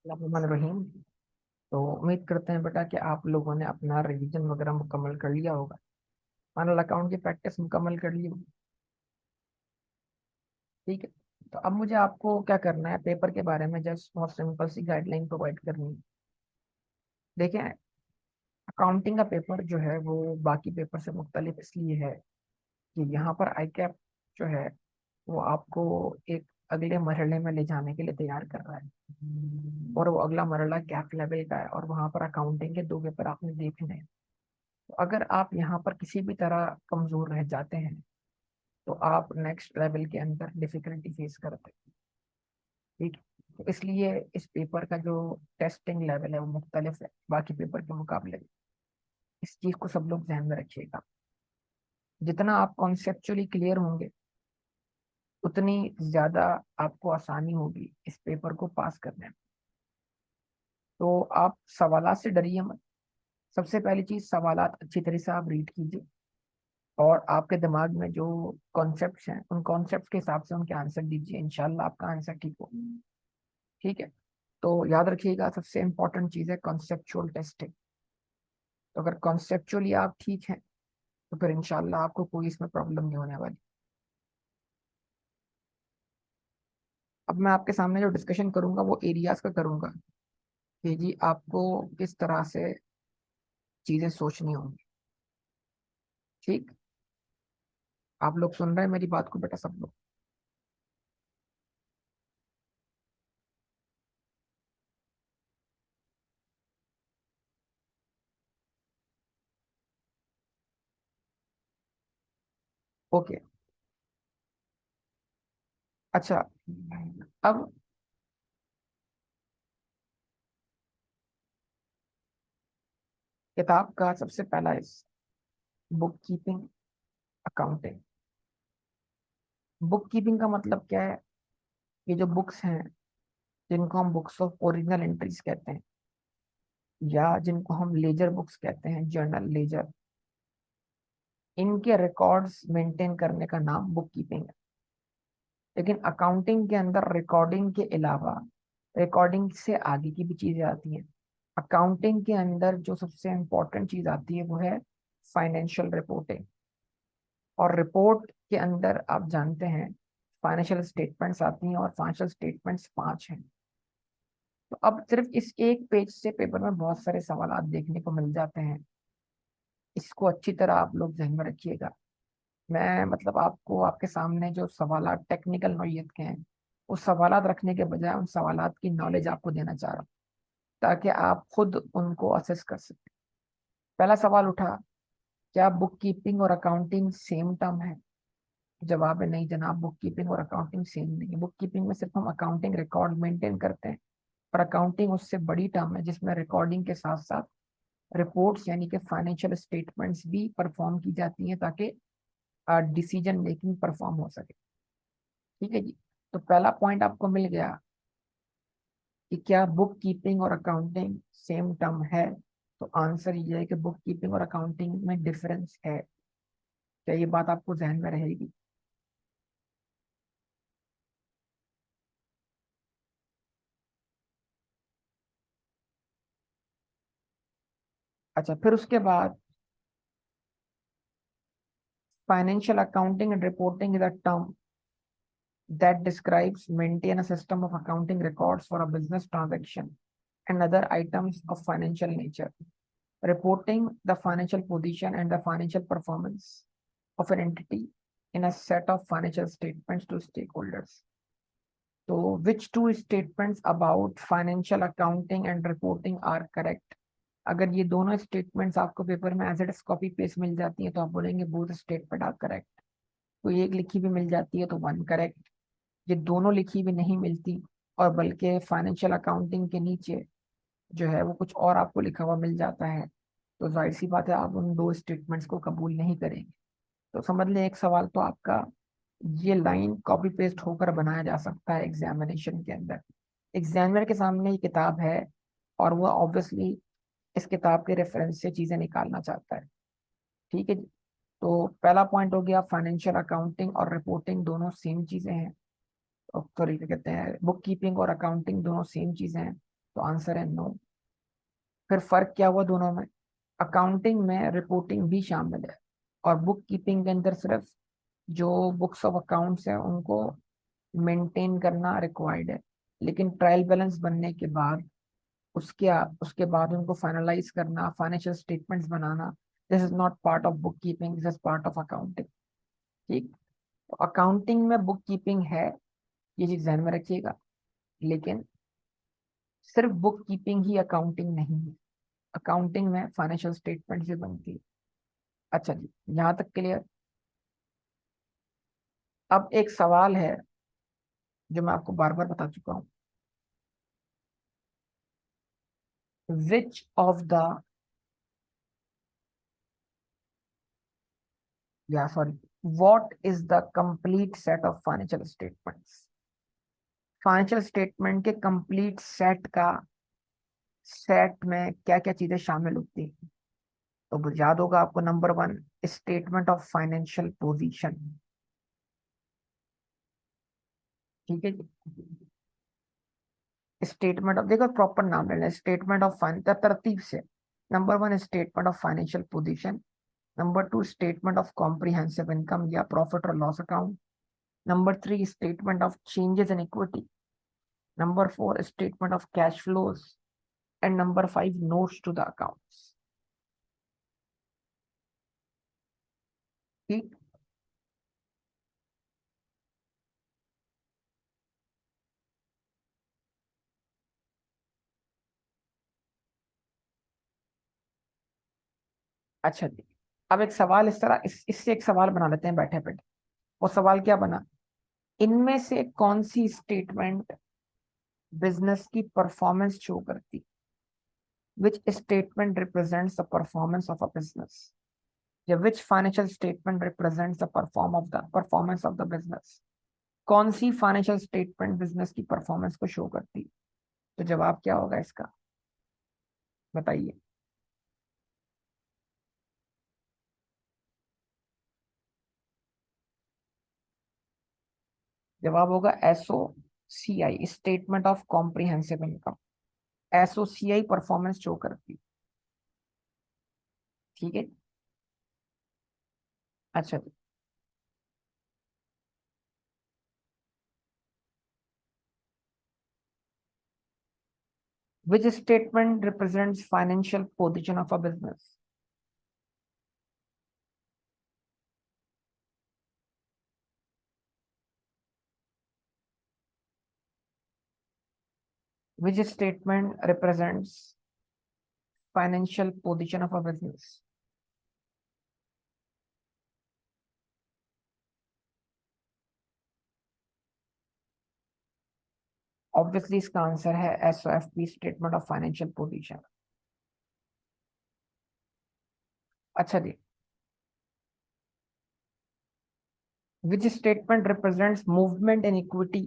रहीम। तो उम्मीद करते हैं बेटा कि आप लोगों ने अपना रिवीजन वगैरह मुकम्मल कर लिया होगा। फाइनल अकाउंट की प्रैक्टिस मुकम्मल कर ली होगी। ठीक है। तो अब मुझे आपको क्या करना है, पेपर के बारे में जस्ट बहुत सिंपल सी गाइडलाइन प्रोवाइड करनी है। देखें, अकाउंटिंग का पेपर जो है वो बाकी पेपर से मुख्तलिफ इसलिए है कि यहाँ पर आई कैप जो है वो आपको एक अगले मरहले में ले जाने के लिए तैयार कर रहा है। और वो अगला मरहला गैप लेवल का है, और वहाँ पर अकाउंटिंग के दो पेपर आपने देखने हैं। तो अगर आप यहाँ पर किसी भी तरह कमजोर रह जाते हैं तो आप नेक्स्ट लेवल के अंदर डिफिकल्टी फेस करते हैं। ठीक है? तो इसलिए इस पेपर का जो टेस्टिंग लेवल है वो मुख्तलिफ है बाकी पेपर के मुकाबले। इस चीज को सब लोग ध्यान में रखिएगा। जितना आप कॉन्सेप्चुअली क्लियर होंगे उतनी ज्यादा आपको आसानी होगी इस पेपर को पास करने में। तो आप सवालात से डरिए मत। सबसे पहली चीज, सवालात अच्छी तरह से आप रीड कीजिए और आपके दिमाग में जो कॉन्सेप्ट्स हैं उन कॉन्सेप्ट्स के हिसाब से उनके आंसर दीजिए। इंशाल्लाह आपका आंसर ठीक हो। ठीक है। तो याद रखिएगा, सबसे इंपॉर्टेंट चीज़ है कॉन्सेप्चुअल टेस्टिंग। तो अगर कॉन्सेप्चुअली आप ठीक हैं तो फिर इंशाल्लाह आपको कोई इसमें प्रॉब्लम नहीं होने वाली। अब मैं आपके सामने जो डिस्कशन करूंगा वो एरियाज का करूंगा कि जी आपको किस तरह से चीज़ें सोचनी होंगी। ठीक। आप लोग सुन रहे हैं मेरी बात को बेटा, सब लोग? ओके। अच्छा। अब किताब का सबसे पहला book keeping accounting. Book keeping का मतलब क्या है? ये जो बुक्स हैं जिनको हम बुक्स ऑफ ओरिजिनल एंट्रीज कहते हैं या जिनको हम लेजर बुक्स कहते हैं, जर्नल लेजर, इनके रिकॉर्ड्स मेंटेन करने का नाम बुक कीपिंग है। लेकिन अकाउंटिंग के अंदर रिकॉर्डिंग के अलावा रिकॉर्डिंग से आगे की भी चीजें आती हैं। अकाउंटिंग के अंदर जो सबसे इम्पोर्टेंट चीज आती है वो है फाइनेंशियल रिपोर्टिंग। और रिपोर्ट के अंदर आप जानते हैं फाइनेंशियल स्टेटमेंट्स आती हैं, और फाइनेंशियल स्टेटमेंट्स पांच हैं। तो अब सिर्फ इस एक पेज से पेपर में बहुत सारे सवाल देखने को मिल जाते हैं। इसको अच्छी तरह आप लोग ध्यान में रखिएगा। मैं मतलब आपको आपके सामने जो सवालात टेक्निकल नौइयत के हैं उस सवालात रखने के बजाय उन सवालात की नॉलेज आपको देना चाह रहा हूँ ताकि आप खुद उनको असेस कर सकें। पहला सवाल उठा, क्या बुक कीपिंग और अकाउंटिंग सेम टर्म है? जवाब है नहीं जनाब, बुक कीपिंग और अकाउंटिंग सेम नहीं है। बुक कीपिंग में सिर्फ हम अकाउंटिंग रिकॉर्ड मेंटेन करते हैं, और अकाउंटिंग उससे बड़ी टर्म है जिसमें रिकॉर्डिंग के साथ साथ रिपोर्ट्स यानी कि फाइनेंशियल स्टेटमेंट्स भी परफॉर्म की जाती हैं ताकि डिसीजन मेकिंग परफॉर्म हो सके। ठीक है जी। तो पहला पॉइंट आपको मिल गया कि क्या बुक कीपिंग और अकाउंटिंग सेम टर्म है। तो आंसर ये है कि बुक कीपिंग और अकाउंटिंग में डिफरेंस है। क्या ये बात आपको जहन में रहेगी? अच्छा, फिर उसके बाद financial accounting and reporting is a term that describes maintain a system of accounting records for a business transaction and other items of financial nature, reporting the financial position and the financial performance of an entity in a set of financial statements to stakeholders. So, which two statements about financial accounting and reporting are correct? अगर ये दोनों statements आपको paper में as it copy paste मिल जाती है तो आप बोलेंगे बोथ स्टेटमेंट आर करेक्ट। कोई एक लिखी भी मिल जाती है तो वन करेक्ट। ये दोनों लिखी भी नहीं मिलती और बल्कि फाइनेंशियल अकाउंटिंग के नीचे जो है वो कुछ और आपको लिखा हुआ मिल जाता है, तो जाहिर सी बात है आप उन दो स्टेटमेंट्स को कबूल नहीं करेंगे। तो समझ लें एक सवाल तो आपका ये लाइन कॉपी पेस्ट होकर बनाया जा सकता है एग्जामिनेशन के अंदर। एग्जामिनर के सामने ये किताब है और वो ऑब्वियसली इस किताब के रेफरेंस से चीजें निकालना चाहता है। ठीक है जी। तो पहला पॉइंट हो गया, फाइनेंशियल अकाउंटिंग और रिपोर्टिंग दोनों सेम चीजें हैं। सॉरी क्या कहते हैं, बुक कीपिंग और अकाउंटिंग दोनों सेम चीजें हैं। तो आंसर है नो। फिर फर्क क्या हुआ दोनों में? अकाउंटिंग में रिपोर्टिंग भी शामिल है, और बुक कीपिंग के अंदर सिर्फ जो बुक्स ऑफ अकाउंट्स है उनको मेंटेन करना रिक्वायर्ड है। लेकिन ट्रायल बैलेंस बनने के बाद उसके बाद उनको फाइनलाइज करना, financial statements banana, this is not part of book keeping, this is part of accounting. ठीक। तो अकाउंटिंग में बुक कीपिंग है, ये चीज ध्यान में रखिएगा। लेकिन सिर्फ बुक कीपिंग ही अकाउंटिंग नहीं है, अकाउंटिंग में फाइनेंशियल स्टेटमेंट भी बनती है। अच्छा जी, यहाँ तक क्लियर? अब एक सवाल है जो मैं आपको बार बार बता चुका हूँ। विच ऑफ द, या sorry, what is the complete set of financial statements? Financial statement के कंप्लीट सेट में क्या क्या चीजें शामिल होती हैं? तो याद होगा आपको, number one, statement of financial position. ठीक है जी। स्टेटमेंट ऑफ, देखो प्रॉपर नाम लेना, स्टेटमेंट ऑफ फाइन तरतीब से। Number one, statement of financial position. Number two, statement of comprehensive income या प्रॉफिट और loss account. Number three, statement of changes in equity. Number four, statement of cash flows. And number five, notes to the accounts. ठीक। अच्छा जी, अब एक सवाल इस तरह, इससे एक सवाल बना लेते हैं बैठे बैठे। वो सवाल क्या बना? इनमें से कौन सी स्टेटमेंट बिजनेस की परफॉर्मेंस शो करती? Which statement represents the performance of a business, या which financial statement represents the performance of the business? कौन सी फाइनेंशियल स्टेटमेंट बिजनेस की परफॉर्मेंस को शो करती? तो जवाब क्या होगा इसका, बताइए। जवाब होगा SOCI, statement of comprehensive income. SOCI performance show करती। ठीक है। अच्छा, which statement represents financial position of a business? Which statement represents financial position of a business? Obviously इसका आंसर है SOFP, statement of financial position. अच्छा जी, which statement represents movement in equity?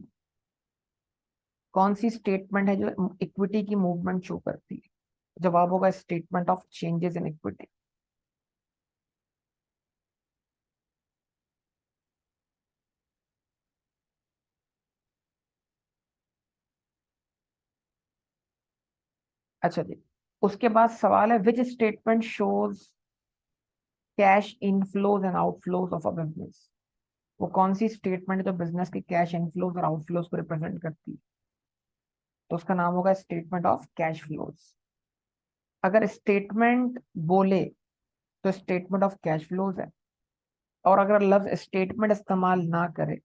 कौन सी स्टेटमेंट है जो इक्विटी की movement show करती है? जवाब होगा statement of changes in equity. अच्छा जी, उसके बाद सवाल है which statement shows cash inflows and outflows of a business? वो कौन सी स्टेटमेंट है जो बिजनेस के कैश इनफ्लोज और आउटफ्लोज को रिप्रेजेंट करती है? तो उसका नाम होगा स्टेटमेंट ऑफ कैश फ्लोज। अगर स्टेटमेंट बोले तो स्टेटमेंट ऑफ कैश फ्लोज है, और अगर लफ्ज स्टेटमेंट इस्तेमाल ना करे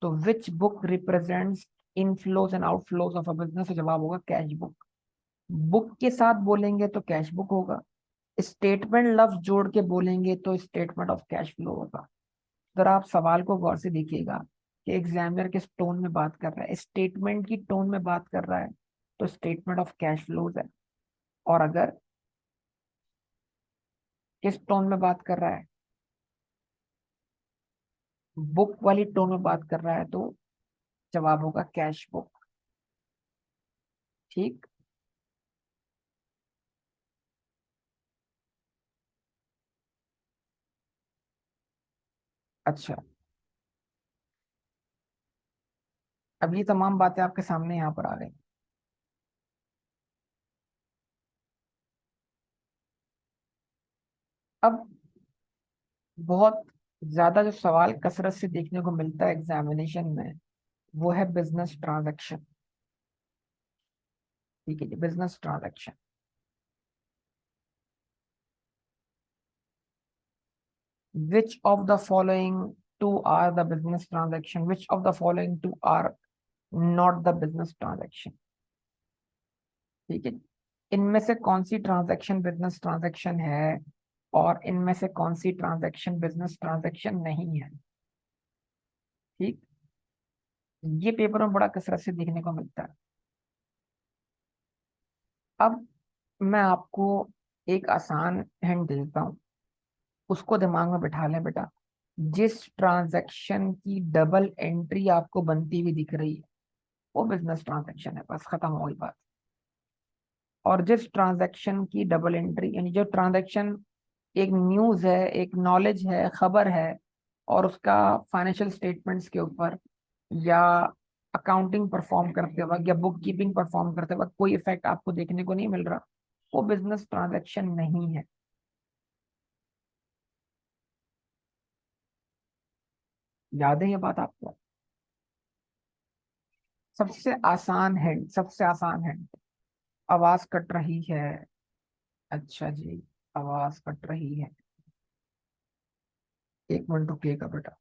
तो which book represents inflows and outflows of a business? तो जवाब होगा कैश बुक। बुक के साथ बोलेंगे तो कैश बुक होगा, स्टेटमेंट लफ्ज जोड़ के बोलेंगे तो स्टेटमेंट ऑफ कैश फ्लो होगा। जरा आप सवाल को गौर से देखिएगा कि एग्जामिनर किस टोन में बात कर रहा है। स्टेटमेंट की टोन में बात कर रहा है तो स्टेटमेंट ऑफ कैश फ्लोज है, और अगर किस टोन में बात कर रहा है, बुक वाली टोन में बात कर रहा है, तो जवाब होगा कैश बुक। ठीक। अच्छा, अब ये तमाम बातें आपके सामने यहाँ पर आ गई। अब बहुत ज्यादा जो सवाल कसरत से देखने को मिलता है एग्जामिनेशन में, वो है बिजनेस ट्रांजैक्शन। ठीक है जी, business transaction. Which of the following two are the business transaction? Which of the following two are not the business transaction? ठीक है। इनमें से कौन सी ट्रांजैक्शन बिजनेस ट्रांजैक्शन है और इनमें से कौन सी ट्रांजैक्शन बिजनेस ट्रांजैक्शन नहीं है? ठीक। ये पेपर में बड़ा कसरत से देखने को मिलता है। अब मैं आपको एक आसान हिंट देता हूँ, उसको दिमाग में बिठा लें बेटा। जिस ट्रांजैक्शन की डबल एंट्री आपको बनती हुई दिख रही है, वो बिजनेस ट्रांजैक्शन है, बस खत्म हो गई बात। और जिस ट्रांजैक्शन की डबल एंट्री, यानी जो ट्रांजैक्शन एक न्यूज है, एक नॉलेज है, खबर है, और उसका फाइनेंशियल स्टेटमेंट्स के ऊपर या अकाउंटिंग परफॉर्म करते वक्त या बुक कीपिंग परफॉर्म करते वक्त कोई इफेक्ट आपको देखने को नहीं मिल रहा, वो बिजनेस ट्रांजैक्शन नहीं है। याद है ये बात आपको? सबसे आसान है। आवाज कट रही है। अच्छा जी, आवाज कट रही है। एक मिनट रुकिएगा बेटा।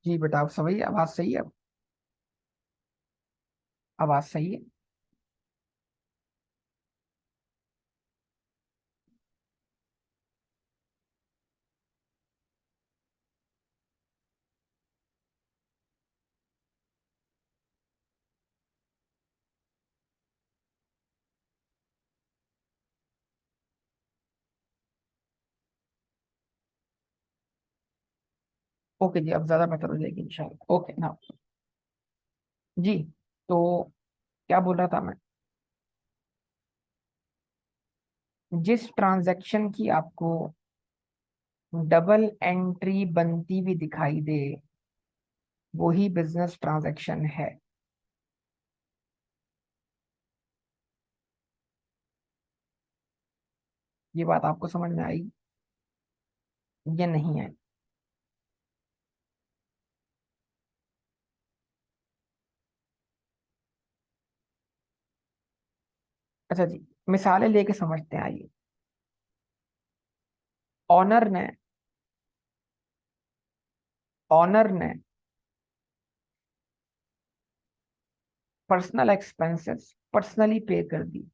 जी बेटा, आप सही, आवाज सही है। आवाज सही है। ओके जी, अब ज्यादा बेहतर हो जाएगी इंशाल्लाह। ओके ना जी। तो क्या बोल रहा था मैं? जिस ट्रांजैक्शन की आपको डबल एंट्री बनती हुई दिखाई दे, वही बिजनेस ट्रांजैक्शन है। ये बात आपको समझ में आई या नहीं है? अच्छा जी, मिसालें लेके समझते हैं, आइए। ऑनर ने ऑनर ने पर्सनल एक्सपेंसेस पर्सनली पे कर दी।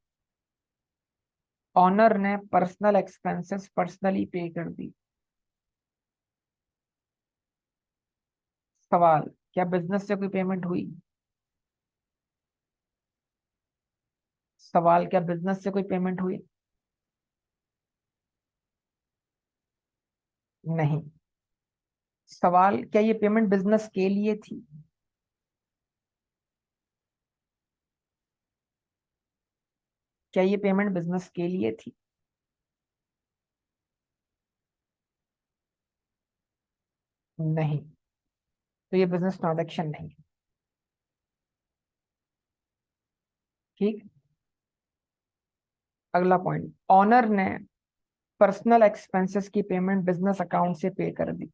ऑनर ने पर्सनल एक्सपेंसेस पर्सनली पे कर दी। सवाल, क्या बिजनेस से कोई पेमेंट हुई? सवाल, क्या बिजनेस से कोई पेमेंट हुई? नहीं। सवाल, क्या ये पेमेंट बिजनेस के लिए थी? क्या ये पेमेंट बिजनेस के लिए थी? नहीं। तो ये बिजनेस ट्रांजैक्शन नहीं है। ठीक। अगला पॉइंट, ऑनर ने पर्सनल एक्सपेंसेस की पेमेंट बिजनेस अकाउंट से पे कर दी।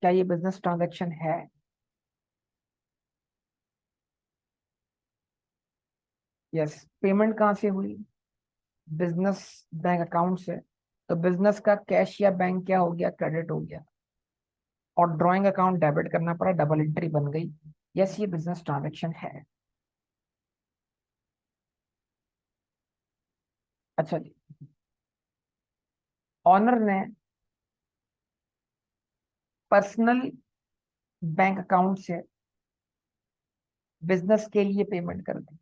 क्या ये बिजनेस ट्रांजैक्शन है? यस। पेमेंट कहाँ से हुई? बिजनेस बैंक अकाउंट से। तो बिजनेस का कैश या बैंक क्या हो गया? क्रेडिट हो गया। और ड्राइंग अकाउंट डेबिट करना पड़ा, डबल एंट्री बन गई। यस, ये बिजनेस ट्रांजैक्शन है। अच्छा जी। ऑनर ने पर्सनल बैंक अकाउंट से बिजनेस के लिए पेमेंट कर दी।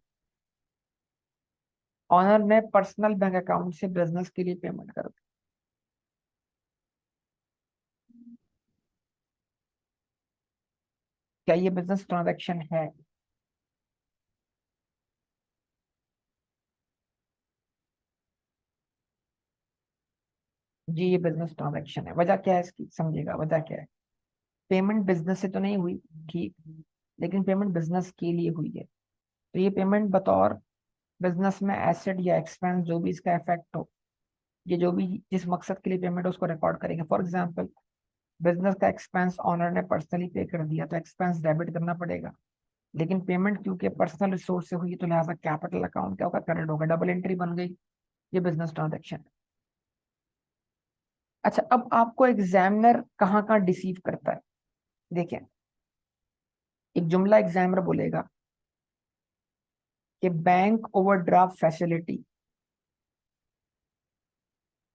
ऑनर ने पर्सनल बैंक अकाउंट से बिजनेस के लिए पेमेंट कर दी। क्या ये बिजनेस ट्रांजैक्शन है? जी ये बिजनेस ट्रांजैक्शन है। वजह क्या है इसकी, समझिएगा वजह क्या है। पेमेंट बिजनेस से तो नहीं हुई, ठीक, लेकिन पेमेंट बिजनेस के लिए हुई है। तो ये पेमेंट बतौर बिजनेस में एसेट या एक्सपेंस जो भी इसका इफेक्ट हो, ये जो भी जिस मकसद के लिए पेमेंट है उसको रिकॉर्ड करेंगे। फॉर एग्जांपल बिजनेस का एक्सपेंस ऑनर ने पर्सनली पे कर दिया तो एक्सपेंस डेबिट करना पड़ेगा, लेकिन पेमेंट क्योंकि पर्सनल रिसोर्स से हुई तो लिहाजा कैपिटल अकाउंट क्या होगा, क्रेडिट होगा, डबल एंट्री बन गई। ये बिजनेस ट्रांजेक्शन है। अच्छा, अब आपको एग्जामिनर कहाँ कहाँ डिसीव करता है, देखिए एक जुमला एग्जामिनर बोलेगा कि bank overdraft facility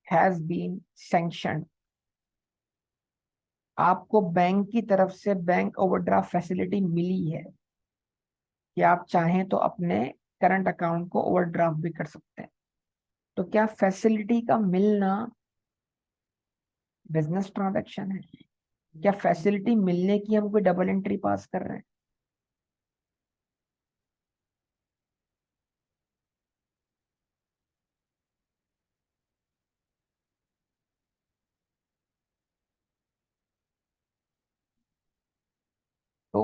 has been sanctioned. आपको बैंक की तरफ से बैंक ओवरड्राफ्ट फैसिलिटी मिली है कि आप चाहें तो अपने करंट अकाउंट को ओवरड्राफ्ट भी कर सकते हैं। तो क्या फैसिलिटी का मिलना बिजनेस ट्रांजैक्शन है? क्या फैसिलिटी मिलने की हम कोई डबल एंट्री पास कर रहे हैं? तो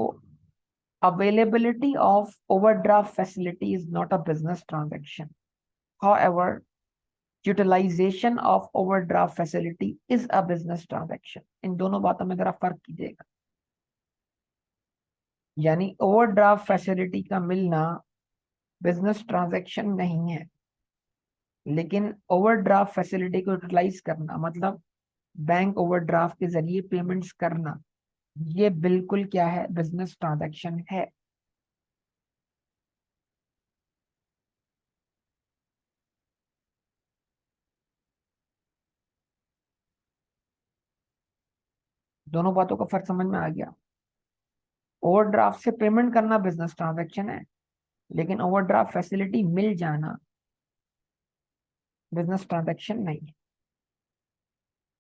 availability of overdraft facility is not a business transaction. However, utilization of overdraft facility is a business transaction. इन दोनों बातों में जरा फर्क कीजिएगा। यानी ओवरड्राफ्ट फैसिलिटी का मिलना बिजनेस ट्रांजैक्शन नहीं है, लेकिन ओवरड्राफ्ट फैसिलिटी को यूटिलाइज करना मतलब बैंक ओवरड्राफ्ट के जरिए पेमेंट्स करना, ये बिल्कुल क्या है, बिजनेस ट्रांजैक्शन है। दोनों बातों का फर्क समझ में आ गया। ओवरड्राफ्ट से पेमेंट करना बिजनेस ट्रांजैक्शन है, लेकिन ओवरड्राफ्ट फैसिलिटी मिल जाना बिजनेस ट्रांजैक्शन नहीं है।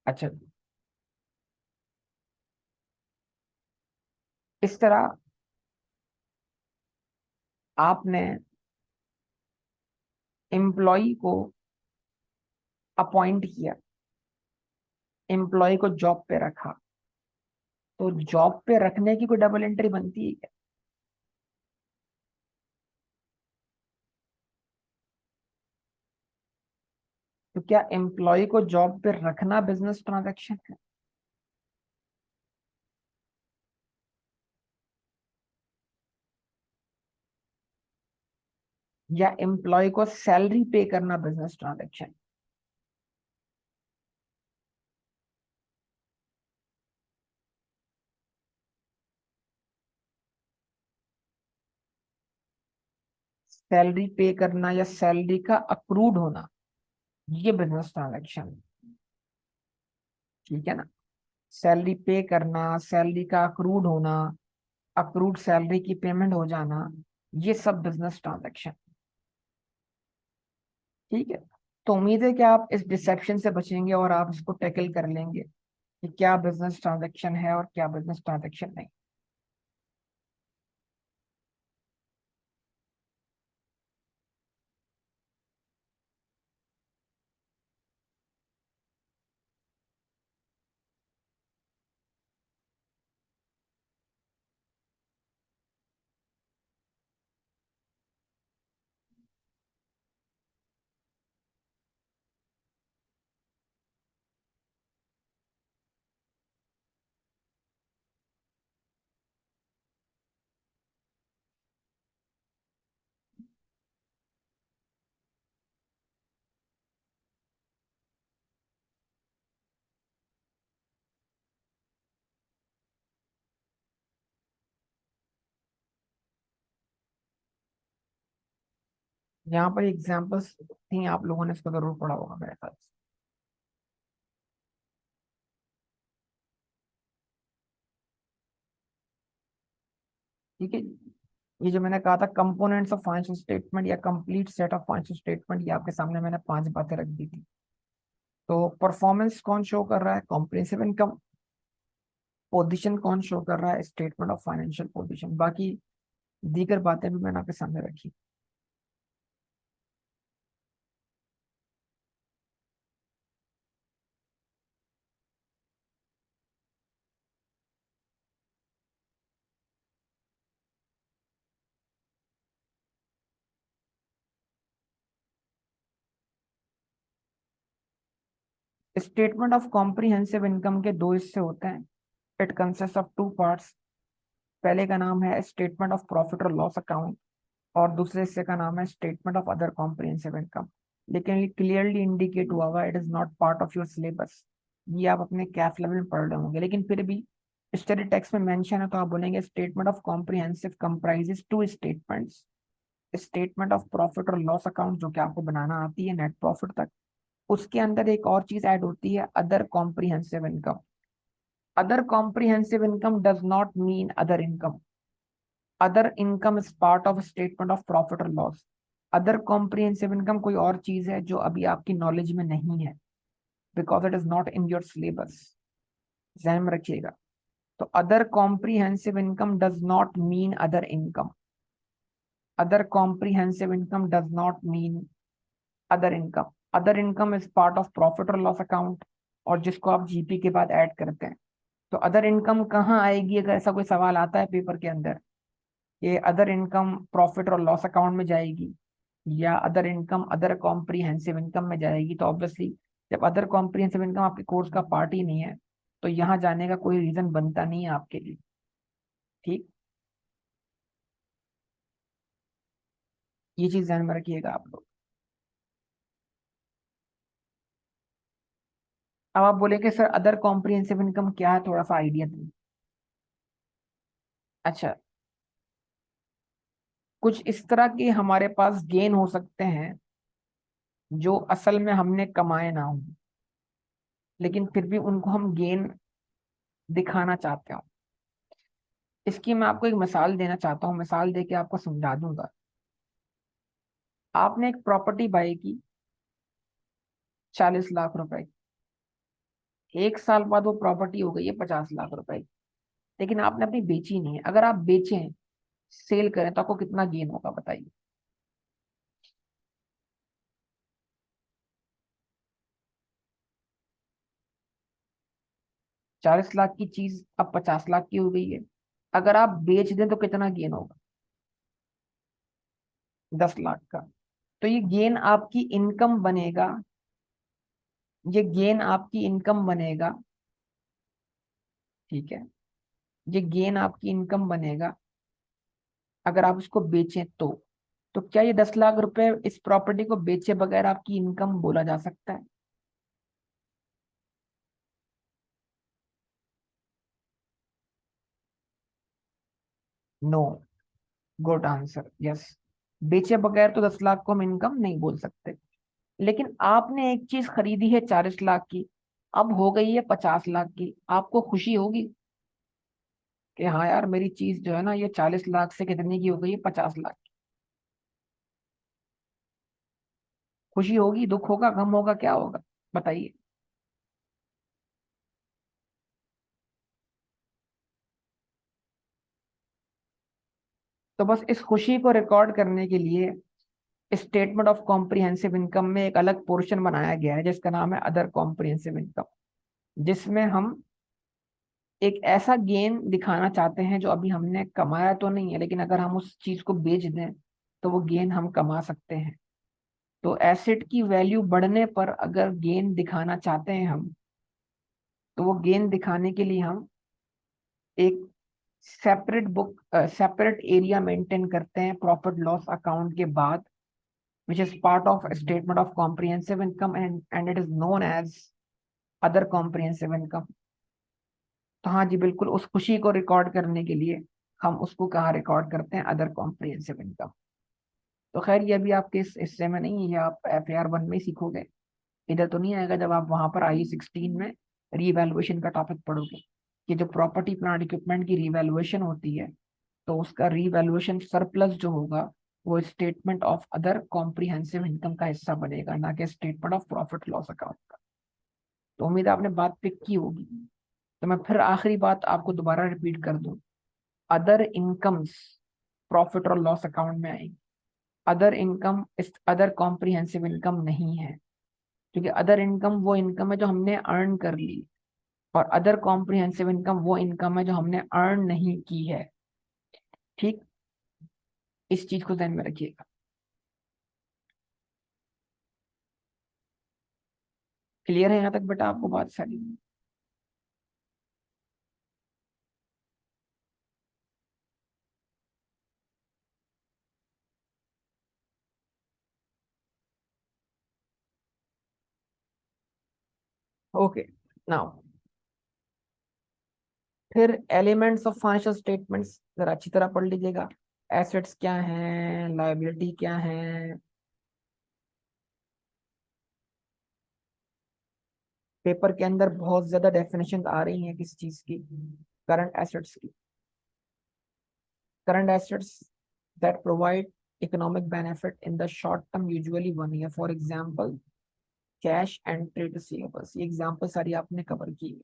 अच्छा, इस तरह आपने एम्प्लॉय को अपॉइंट किया, एम्प्लॉय को जॉब पे रखा, तो जॉब पे रखने की कोई डबल एंट्री बनती है क्या? तो क्या एम्प्लॉय को जॉब पे रखना बिजनेस ट्रांजैक्शन है? या एम्प्लॉय को सैलरी पे करना बिजनेस ट्रांजैक्शन? सैलरी पे करना या सैलरी का अक्रूड होना, ये बिजनेस ट्रांजैक्शन, ठीक है ना। सैलरी पे करना, सैलरी का अक्रूड होना, अक्रूड सैलरी की पेमेंट हो जाना, ये सब बिजनेस ट्रांजैक्शन, ठीक है। तो उम्मीद है कि आप इस डिसेप्शन से बचेंगे और आप इसको टैकल कर लेंगे कि क्या बिजनेस ट्रांजैक्शन है और क्या बिजनेस ट्रांजैक्शन नहीं। यहाँ पर एग्जाम्पल्स थी, आप लोगों ने इसको जरूर पढ़ा होगा मेरे ख्याल से। ठीक है, ये जो मैंने कहा था कंपोनेंट्स ऑफ फाइनेंशियल स्टेटमेंट या complete set of financial statement, ये आपके सामने मैंने 5 बातें रख दी थी। तो परफॉर्मेंस कौन शो कर रहा है, कॉम्प्रिहेंसिव इनकम। पोजीशन कौन शो कर रहा है, स्टेटमेंट ऑफ फाइनेंशियल पोजीशन। बाकी दीगर बातें भी मैंने आपके सामने रखी। स्टेटमेंट ऑफ कॉम्प्रिहेंसिव इनकम के दो हिस्से होते हैं। It consist of two parts. पहले का नाम है स्टेटमेंट ऑफ प्रॉफिट और लॉस अकाउंट, और दूसरे हिस्से का नाम है statement of other comprehensive income. लेकिन ये क्लियरली इंडिकेट हुआ हुआ, it is not part of your syllabus. ये आप अपने कैफ लेवल में पढ़ रहे होंगे, लेकिन फिर भी स्टडी टेक्स्ट में मेंशन है तो आप बोलेंगे statement of comprehensive comprises two statements. Statement of profit और लॉस अकाउंट जो कि आपको बनाना आती है नेट प्रॉफिट तक, उसके अंदर एक और चीज ऐड होती है, other comprehensive income. Other comprehensive income does not mean other income. Other income is part of statement of profit और लॉस। अदर कॉम्प्रिहेंसिव इनकम कोई और चीज है जो अभी आपकी नॉलेज में नहीं है, because it is not in your syllabus. ध्यान में रखिएगा। तो other comprehensive income does not mean other income. Other comprehensive income does not mean other income. Other income is part of profit और लॉस अकाउंट, और जिसको आप GP के बाद ऐड करते हैं। तो अदर इनकम कहाँ आएगी अगर ऐसा कोई सवाल आता है पेपर के अंदर? ये अदर इनकम प्रॉफिट और लॉस अकाउंट में जाएगी, या other income other comprehensive income में जाएगी? तो ऑब्वियसली जब अदर कॉम्प्रिहेंसिव इनकम आपके कोर्स का पार्ट ही नहीं है, तो यहाँ जाने का कोई रीजन बनता नहीं है आपके लिए। ठीक, ये चीज ध्यान में रखिएगा आप लोग। अब आप बोलेंगे सर अदर कॉम्प्रिहेंसिव इनकम क्या है, थोड़ा सा आइडिया दें। अच्छा, कुछ इस तरह के हमारे पास गेन हो सकते हैं जो असल में हमने कमाए ना हो, लेकिन फिर भी उनको हम गेन दिखाना चाहते हो। इसकी मैं आपको एक मिसाल देना चाहता हूँ, मिसाल देके आपको समझा दूंगा। आपने एक प्रॉपर्टी बाय की 40 लाख रुपए की। एक साल बाद वो प्रॉपर्टी हो गई है 50 लाख रुपए की, लेकिन आपने अपनी बेची नहीं है। अगर आप बेचें, सेल करें, तो आपको कितना गेन होगा बताइए? 40 लाख की चीज अब 50 लाख की हो गई है। अगर आप बेच दें तो कितना गेन होगा? 10 लाख का। तो ये गेन आपकी इनकम बनेगा, ये गेन आपकी इनकम बनेगा। ठीक है, ये गेन आपकी इनकम बनेगा अगर आप उसको बेचें तो क्या ये 10 लाख रुपए इस प्रॉपर्टी को बेचे बगैर आपकी इनकम बोला जा सकता है? नो। Good answer, yes. बेचे बगैर तो 10 लाख को हम इनकम नहीं बोल सकते। लेकिन आपने एक चीज खरीदी है 40 लाख की, अब हो गई है 50 लाख की, आपको खुशी होगी कि हाँ यार मेरी चीज जो है ना, ये 40 लाख से कितने की हो गई है? 50 लाख की। खुशी होगी, दुख होगा, गम होगा, क्या होगा बताइए? तो बस इस खुशी को रिकॉर्ड करने के लिए स्टेटमेंट ऑफ कॉम्प्रिहेंसिव इनकम में एक अलग पोर्शन बनाया गया है जिसका नाम है अदर कॉम्प्रिहेंसिव इनकम, जिसमें हम एक ऐसा गेन दिखाना चाहते हैं जो अभी हमने कमाया तो नहीं है, लेकिन अगर हम उस चीज को बेच दें तो वो गेन हम कमा सकते हैं। तो एसेट की वैल्यू बढ़ने पर अगर गेन दिखाना चाहते हैं हम, तो वो गेन दिखाने के लिए हम एक separate book, separate area maintain करते हैं प्रॉफिट लॉस अकाउंट के बाद, which is part of a statement of comprehensive income, and it is known as other comprehensive income। तो हाँ जी, बिल्कुल उस खुशी को रिकॉर्ड करने के लिए हम उसको कहाँ रिकॉर्ड करते हैं? Other comprehensive income. तो खैर ये अभी आपके इस हिस्से में नहीं है, ये आप FAR 1 में ही सीखोगे। इधर तो नहीं आएगा जब आप वहां पर IE 16 में रीवैल्यूएशन का टॉपिक पढ़ोगे, कि जो प्रॉपर्टी प्लांट इक्विपमेंट की रीवैल्यूएशन होती है, तो उसका रीवैल्यूएशन सरप्लस जो होगा वो statement of other comprehensive income का हिस्सा बनेगा, ना कि statement of profit loss account का। तो उम्मीद है आपने बात पिक की होगी। तो मैं फिर आखिरी बात आपको दोबारा रिपीट कर दूं, अदर इनकम्स प्रॉफिट और लॉस अकाउंट में आएंगी। अदर इनकम इस अदर कॉम्प्रिहेंसिव इनकम नहीं है, क्योंकि अदर इनकम वो इनकम है जो हमने अर्न कर ली, और अदर कॉम्प्रिहेंसिव इनकम वो इनकम है जो हमने अर्न नहीं की है। ठीक, इस चीज को ध्यान में रखिएगा। क्लियर है यहाँ तक बेटा आपको बात सारी? ओके। नाउ फिर एलिमेंट्स ऑफ फाइनेंशियल स्टेटमेंट्स जरा अच्छी तरह पढ़ लीजिएगा। एसेट्स क्या हैं, लायबिलिटी क्या है। पेपर के अंदर बहुत ज्यादा डेफिनेशन आ रही हैं किस चीज की, करंट एसेट्स की। Current assets that provide economic benefit in the short term, usually 1 year, for example cash and trade receivables. ये एग्जांपल सारी आपने कवर की है।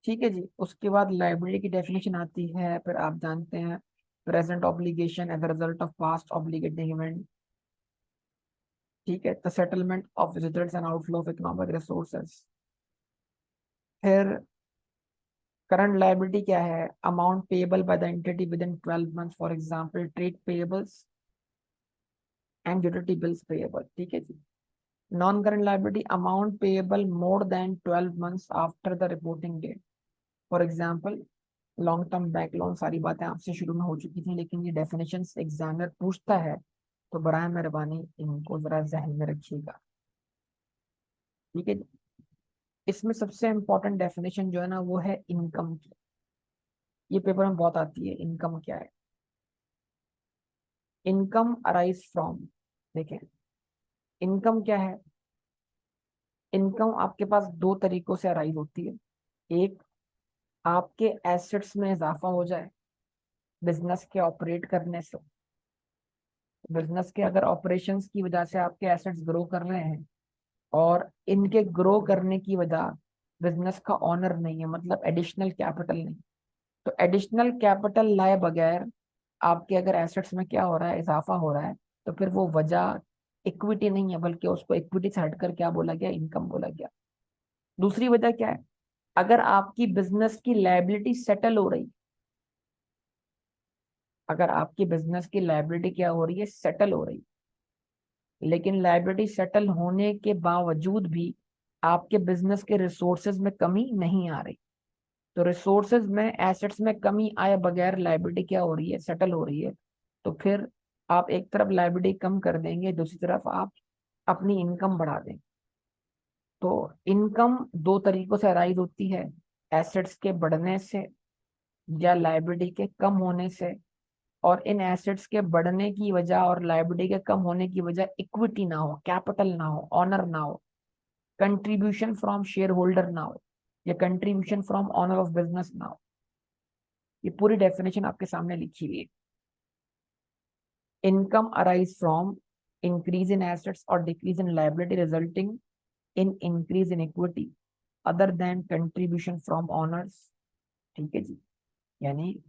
ठीक है जी। उसके बाद लाइबिलिटी की डेफिनेशन आती है, फिर आप जानते हैं present obligation as a result of past obligating event. ठीक है, the settlement of visitors and outflow of economic resources. फिर करंट लायबिलिटी क्या है, amount payable by the entity within 12 months, for example trade payables and utility bills payable. ठीक है जी। Non current liability, amount payable more than 12 months after the reporting date, for example long term bank loan. सारी बातें आपसे शुरू में हो चुकी थी, लेकिन ये डेफिनेशन एग्जामिनर पूछता है तो बराए मेहरबानी इनको जरा जहन में रखिएगा। ठीक है। इसमें सबसे इंपॉर्टेंट डेफिनेशन जो है ना वो है इनकम की। ये पेपर में बहुत आती है, इनकम क्या है। इनकम अराइज फ्रॉम, देखें इनकम क्या है। इनकम आपके पास दो तरीकों से अराइज होती है। एक, आपके एसेट्स में इजाफा हो जाए बिजनेस के ऑपरेट करने से। बिजनेस के अगर ऑपरेशंस की वजह से आपके एसेट्स ग्रो कर रहे हैं और इनके ग्रो करने की वजह बिजनेस का ऑनर नहीं है, मतलब एडिशनल कैपिटल नहीं, तो एडिशनल कैपिटल लाए बगैर आपके अगर एसेट्स में क्या हो रहा है, इजाफा हो रहा है, तो फिर वो वजह इक्विटी नहीं है, बल्कि उसको इक्विटी से हटकर क्या बोला गया, इनकम बोला गया। दूसरी वजह क्या है, अगर आपकी बिजनेस की लायबिलिटी सेटल हो रही, अगर आपकी बिजनेस की लायबिलिटी क्या हो रही है, सेटल हो रही, लेकिन लायबिलिटी सेटल होने के बावजूद भी आपके बिजनेस के रिसोर्सेज में कमी नहीं आ रही, तो रिसोर्सेज में एसेट्स में कमी आए बगैर लायबिलिटी क्या हो रही है, सेटल हो रही है, तो फिर आप एक तरफ लायबिलिटी कम कर देंगे, दूसरी तरफ आप अपनी इनकम बढ़ा देंगे। तो इनकम दो तरीकों से अराइज होती है, एसेट्स के बढ़ने से या लायबिलिटी के कम होने से। और इन एसेट्स के बढ़ने की वजह और लायबिलिटी के कम होने की वजह इक्विटी ना हो, कैपिटल ना हो, ऑनर ना हो, कंट्रीब्यूशन फ्रॉम शेयर होल्डर ना हो, या contribution from owner of business ना हो। ये पूरी डेफिनेशन आपके सामने लिखी हुई है। Income arise from increase in assets और decrease in liability resulting in increase in equity other than contribution from owners. ठीक है जी। यानी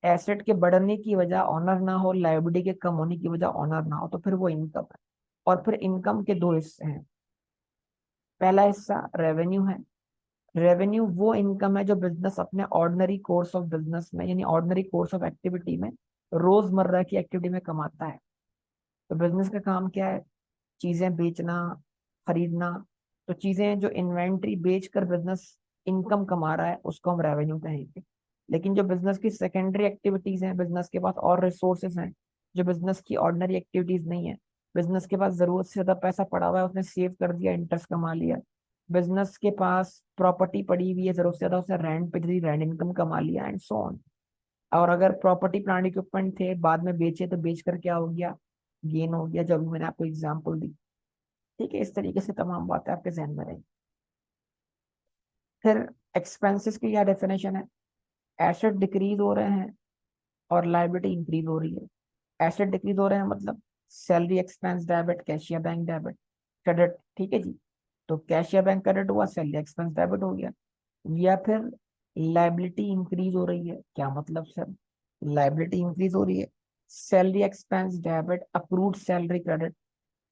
एसेट के बढ़ने की वजह ऑनर ना हो, लायबिलिटी के कम होने की वजह ऑनर ना हो, तो फिर वो इनकम है। और फिर इनकम के दो हिस्से हैं। पहला हिस्सा रेवेन्यू है। रेवेन्यू वो इनकम है जो बिजनेस अपने ऑर्डिनरी कोर्स ऑफ बिजनेस में, यानी ऑर्डिनरी कोर्स ऑफ एक्टिविटी में, रोजमर्रा की एक्टिविटी में कमाता है। तो बिजनेस का काम क्या है, चीजें बेचना, खरीदना। तो चीजें जो इन्वेंट्री बेच कर बिजनेस इनकम कमा रहा है उसको हम रेवेन्यू कहेंगे। लेकिन जो बिजनेस की सेकेंडरी एक्टिविटीज हैं, बिजनेस के पास और रिसोर्सेज हैं जो बिजनेस की ऑर्डिनरी एक्टिविटीज नहीं है। बिजनेस के पास जरूरत से ज्यादा पैसा पड़ा हुआ है, उसने सेव कर दिया, इंटरेस्ट कमा लिया। बिजनेस के पास प्रॉपर्टी पड़ी हुई है, जरूरत से ज्यादा उसने रेंट पे दी, रेंट इनकम कमा लिया, एंड सो ऑन। और अगर प्रॉपर्टी प्लांट इक्विपमेंट थे, बाद में बेचे, तो बेच कर क्या हो गया, गेन हो गया, जो अभी मैंने आपको एग्जाम्पल दी। ठीक है, इस तरीके से तमाम बातें आपके जहन में रहेंगी। फिर एक्सपेंसेस की क्या डेफिनेशन है, एसेट डिक्रीज हो रहे हैं और लायबिलिटी इंक्रीज हो रही है। एसेट डिक्रीज हो रहे हैं मतलब salary expense debit, cashier bank debit, credit. ठीक है जी। तो कैशियर बैंक क्रेडिट हुआ, सैलरी एक्सपेंस डेबिट हो गया। या फिर लायबिलिटी इंक्रीज हो रही है, क्या मतलब सर, लायबिलिटी इंक्रीज हो रही है, salary expense debit, accrued salary credit.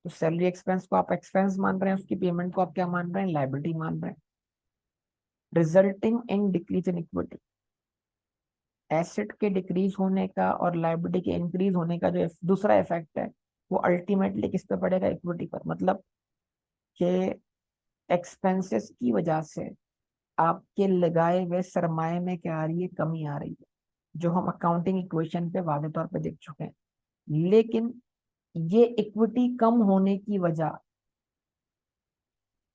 तो सैलरी एक्सपेंस को आप एक्सपेंस मान रहे हैं, उसकी पेमेंट को आप क्या मान रहे हैं, लायबिलिटी मान रहे हैं। Resulting in decrease in equity, asset के डिक्रीज होने का और लायबिलिटी के इंक्रीज होने का जो दूसरा इफेक्ट है, वो अल्टीमेटली किस पे पड़ेगा, इक्विटी पर। मतलब कि एक्सपेंसेस की वजह से आपके लगाए हुए सरमाए में क्या आ रही है, कमी आ रही है, जो हम अकाउंटिंग इक्वेशन पे वादे तौर पे देख चुके हैं। लेकिन ये इक्विटी कम होने की वजह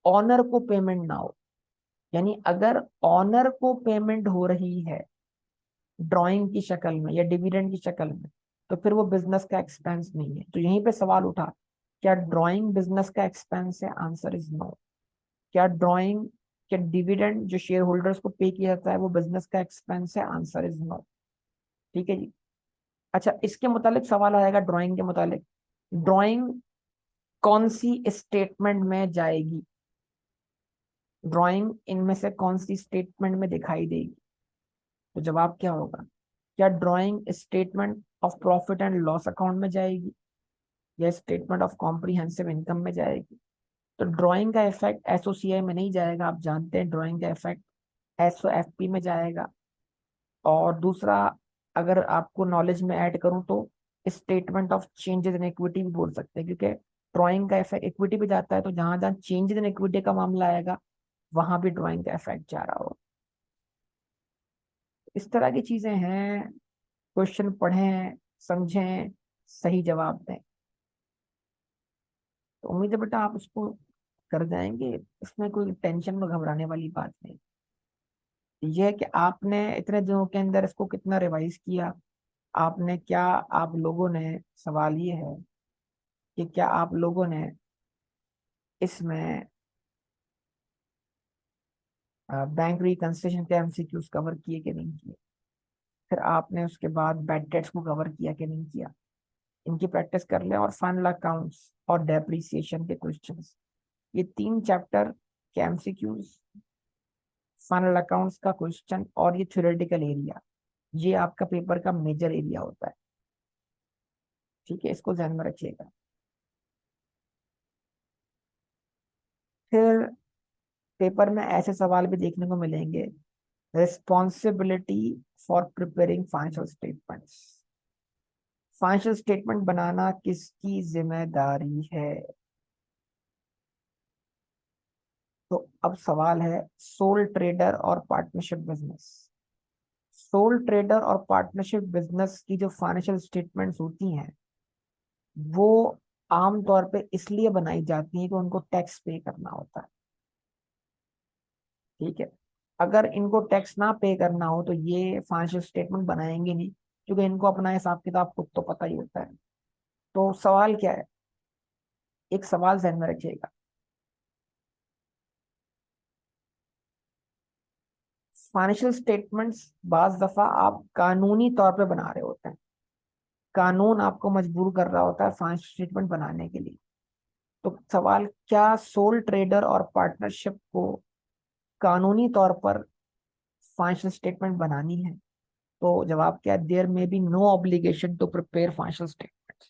ऑनर को पेमेंट ना हो, यानी अगर ऑनर को पेमेंट हो रही है ड्राइंग की शक्ल में या डिविडेंड की शक्ल में, तो फिर वो बिजनेस का एक्सपेंस नहीं है। तो यहीं पे सवाल उठा, क्या ड्राइंग बिजनेस का एक्सपेंस है? Answer is no. क्या ड्राइंग, क्या डिविडेंड जो शेयर होल्डर्स को पे किया जाता है वो बिजनेस का एक्सपेंस है? Answer is no. ठीक है जी। अच्छा, इसके मुतालिक सवाल आएगा, ड्राइंग के मुतालिक, ड्राइंग कौन सी स्टेटमेंट में जाएगी? ड्राइंग इनमें से कौन सी स्टेटमेंट में दिखाई देगी? तो जवाब क्या होगा? क्या drawing statement of profit and loss account में जाएगी, या स्टेटमेंट ऑफ कॉम्प्रिहेंसिव इनकम में जाएगी? तो ड्राइंग का इफेक्ट एसओसीआई में नहीं जाएगा, आप जानते हैं ड्राइंग का इफेक्ट एसओएफपी में जाएगा। और दूसरा, अगर आपको नॉलेज में ऐड करूं तो statement of changes in equity भी बोल सकते हैं, क्योंकि ड्राइंग का इफेक्ट इक्विटी पे जाता है, तो जहां जहां चेंजेस इन इक्विटी का मामला आएगा वहां भी ड्राइंग का इफेक्ट जा रहा हो। इस तरह की चीजें हैं। क्वेश्चन पढ़ें, समझें, सही जवाब दें। तो उम्मीद है बेटा आप उसको कर जाएंगे, इसमें कोई टेंशन में घबराने वाली बात नहीं। यह है कि आपने इतने दिनों के अंदर इसको कितना रिवाइज किया, आपने क्या, आप लोगों ने, सवाल ये है कि क्या आप लोगों ने इसमें बैंक रिकंसिलिएशन के एमसीक्यूज कवर किए कि नहीं किए? फिर आपने उसके बाद बैड डेट्स को कवर किया कि नहीं किया? इनकी प्रैक्टिस कर लें। और फाइनल अकाउंट्स और डेप्रिसिएशन के क्वेश्चंस, ये 3 चैप्टर के एमसीक्यूज, फाइनल अकाउंट्स का क्वेश्चन और ये थ्योरेटिकल एरिया, ये आपका पेपर का मेजर एरिया होता है। ठीक है, इसको ध्यान में रखिएगा। फिर पेपर में ऐसे सवाल भी देखने को मिलेंगे, responsibility for preparing financial statements, financial statement बनाना किसकी जिम्मेदारी है? तो अब सवाल है, सोल ट्रेडर और पार्टनरशिप बिजनेस, सोल ट्रेडर और पार्टनरशिप बिजनेस की जो फाइनेंशियल स्टेटमेंट्स होती हैं वो आमतौर पे इसलिए बनाई जाती हैं कि उनको टैक्स पे करना होता है। ठीक है, अगर इनको टैक्स ना पे करना हो तो ये फाइनेंशियल स्टेटमेंट बनाएंगे नहीं, क्योंकि इनको अपना हिसाब किताब खुद तो पता ही होता है। तो सवाल क्या है, एक सवाल ध्यान में रखिएगा, फाइनेंशियल स्टेटमेंट्स बाज दफा आप कानूनी तौर पे बना रहे होते हैं, कानून आपको मजबूर कर रहा होता है फाइनेंशियल स्टेटमेंट बनाने के लिए। तो सवाल, क्या सोल ट्रेडर और पार्टनरशिप को कानूनी तौर पर फाइनेंशियल स्टेटमेंट बनानी है? तो जवाब क्या है, there may be no obligation to prepare financial statement.